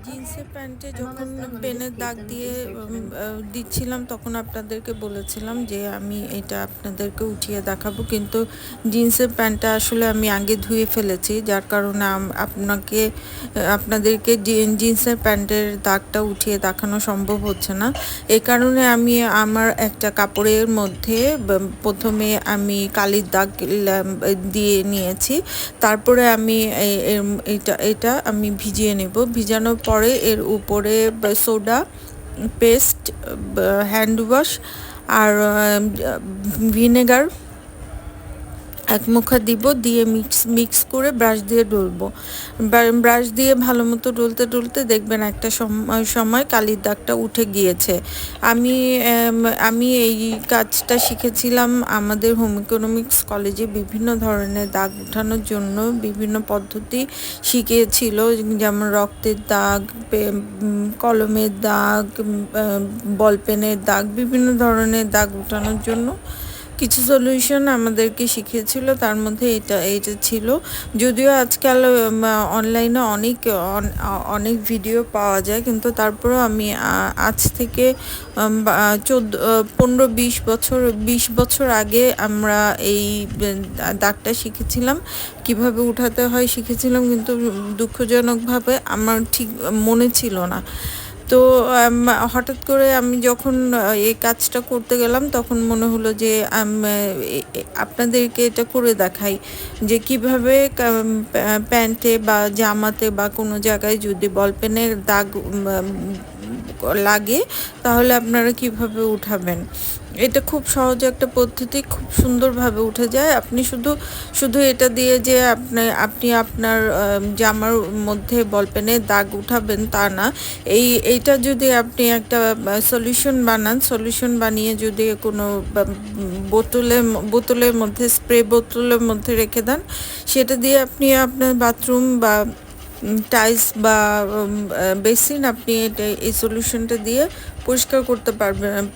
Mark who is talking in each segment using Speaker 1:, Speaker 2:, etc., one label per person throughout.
Speaker 1: জিন্সের প্যান্টে যখন পেনের দাগ দিয়ে দিচ্ছিলাম তখন আপনাদেরকে বলেছিলাম যে আমি এটা আপনাদেরকে উঠিয়ে দেখাবো, কিন্তু জিন্সের প্যান্টটা আসলে আমি আগে ধুয়ে ফেলেছি, যার কারণে আপনাদেরকে জিন্সের প্যান্টের দাগটা উঠিয়ে দেখানো সম্ভব হচ্ছে না। এই কারণে আমি আমার একটা কাপড়ের মধ্যে প্রথমে আমি কালির দাগ দিয়ে নিয়েছি, তারপরে আমি এটা আমি ভিজিয়ে নেব। ভিজানোর পরে এর উপরে সোডা, পেস্ট, হ্যান্ড ওয়াশ আর ভিনেগার এক মুখা দিব, দিয়ে মিক্স করে ব্রাশ দিয়ে ডলবো। ব্রাশ দিয়ে ভালো মতো ডলতে দেখবেন একটা সময় কালির দাগটা উঠে গিয়েছে। আমি এই কাজটা শিখেছিলাম আমাদের হোম ইকোনমিক্স কলেজে। বিভিন্ন ধরনের দাগ উঠানোর জন্য বিভিন্ন পদ্ধতি শিখিয়েছিল, যেমন রক্তের দাগ, কলমের দাগ, বল পেনের দাগ, বিভিন্ন ধরনের দাগ উঠানোর জন্য কিছু সলিউশন আমাদেরকে শিখিয়েছিল। তার মধ্যে এটা ছিল। যদিও আজকাল অনলাইনে অনেক ভিডিও পাওয়া যায়, কিন্তু তারপরেও আমি আজ থেকে 15-20 বছর আগে আমরা এই দাগটা শিখেছিলাম, কিভাবে উঠাতে হয় শিখেছিলাম, কিন্তু দুঃখজনকভাবে আমার ঠিক মনে ছিল না। তো হঠাৎ করে আমি যখন এই কাজটা করতে গেলাম তখন মনে হলো যে আপনাদেরকে এটা করে দেখাই যে কিভাবে প্যান্টে বা জামাতে বা কোনো জায়গায় যদি বল পেনের দাগ লাগে তাহলে আপনারা কিভাবে উঠাবেন। এটা খুব সহজ একটা পদ্ধতি, খুব সুন্দরভাবে উঠে যায়। আপনি শুধু এটা দিয়ে যে আপনি আপনার জামার মধ্যে বল পেনের দাগ উঠাবেন তা না। এইটা যদি আপনি একটা সলিউশন বানিয়ে যদি কোনো বোতলের মধ্যে, স্প্রে বোতলের মধ্যে রেখে দেন, সেটা দিয়ে আপনি আপনার বাথরুম বা টাইলস বা বেসিন আপনি এই সলিউশনটা দিয়ে পরিষ্কার করতে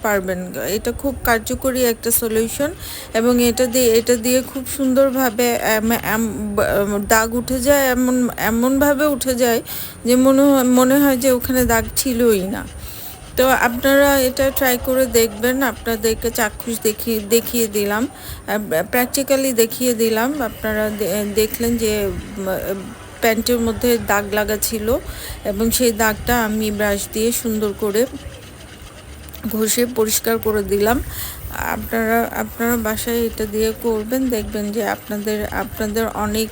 Speaker 1: পারবেন। এটা খুব কার্যকরী একটা সলিউশন, এবং এটা দিয়ে খুব সুন্দরভাবে দাগ উঠে যায়, এমনভাবে উঠে যায় যে মনে হয় যে ওখানে দাগ ছিলই না। তো আপনারা এটা ট্রাই করে দেখবেন। আপনাদেরকে চাক্ষুষ দেখিয়ে দিলাম, প্র্যাকটিক্যালি দেখিয়ে দিলাম। আপনারা দেখলেন যে প্যান্টের মধ্যে দাগ লাগা ছিল, এবং সেই দাগটা আমি ব্রাশ দিয়ে সুন্দর করে ঘষে পরিষ্কার করে দিলাম। আপনারা বাসায় এটা দিয়ে করবেন, দেখবেন যে আপনাদের অনেক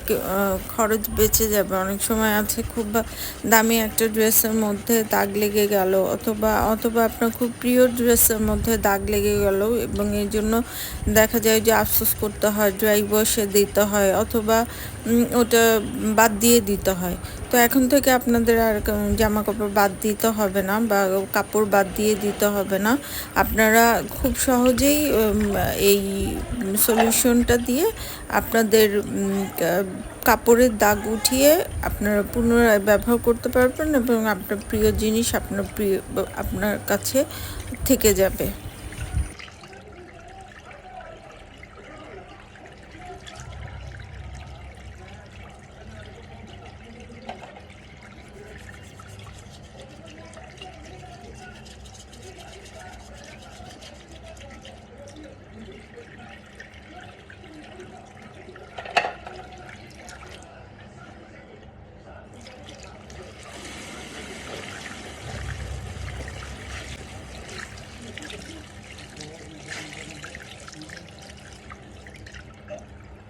Speaker 1: খরচ বেঁচে যাবে। অনেক সময় আছে খুব দামি একটা ড্রেসের মধ্যে দাগ লেগে গেল, অথবা আপনার খুব প্রিয় ড্রেসের মধ্যে দাগ লেগে গেল, এবং এই জন্য দেখা যায় যে আফসোস করতে হয়, ড্রাই ওয়াশে দিতে হয়, অথবা ওটা বাদ দিয়ে দিতে হয়। তো এখন থেকে আপনাদের আর জামা কাপড় বাদ দিতে হবে না, বা কাপড় বাদ দিয়ে দিতে হবে না। আপনারা খুব সহজেই এই সলিউশনটা দিয়ে আপনাদের কাপড়ের দাগ উঠিয়ে আপনারা পুনরায় ব্যবহার করতে পারবেন, এবং আপনার প্রিয় জিনিস আপনার কাছে থেকে যাবে।